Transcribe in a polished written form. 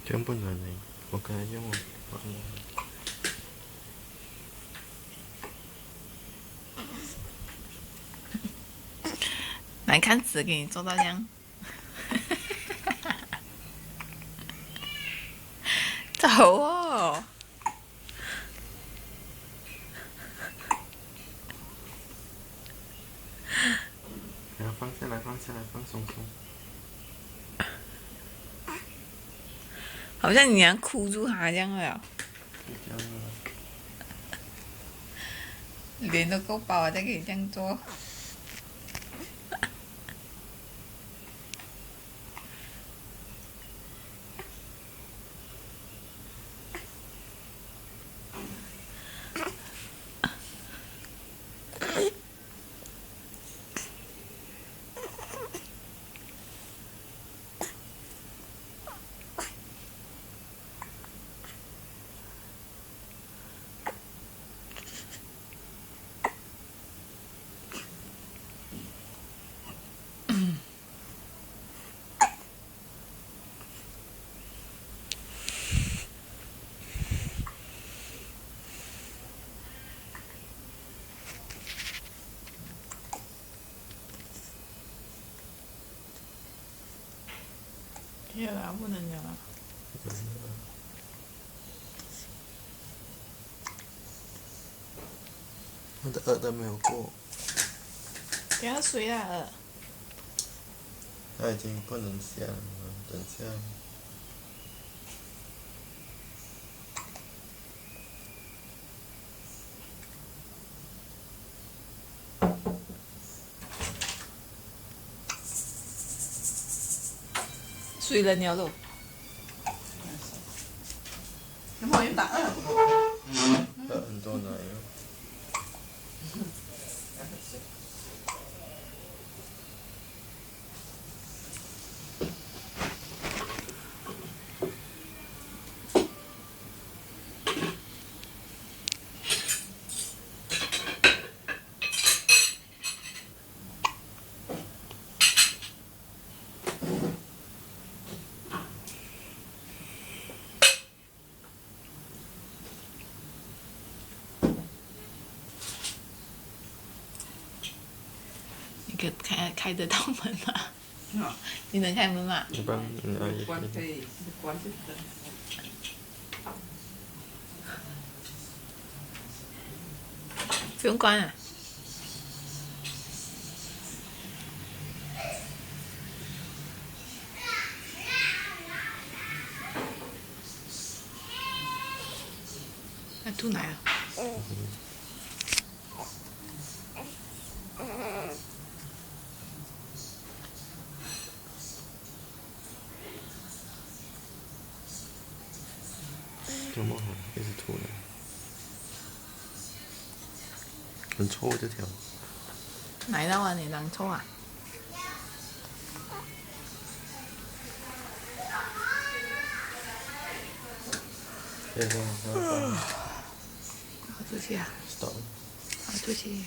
根本就没，我刚才用忘了。来看纸给你做到这样，走哦！然后放下来，放下来，放松松。好像你要箍住他这样了，这样了。脸都够薄了，再给你这样做。可以了，不能了。我的耳都没有过。不要水了，它已经不能下了，等下。水了鸟肉。有冇要打啊？很多奶油。你可开得到门吗？你能开门吗？一般阿姨关可以，关就等。不用关啊。要吐奶啊！这么好，一直吐奶。很臭这条。奶到啊，你当臭啊？这个好出去啊！，stop。好出去。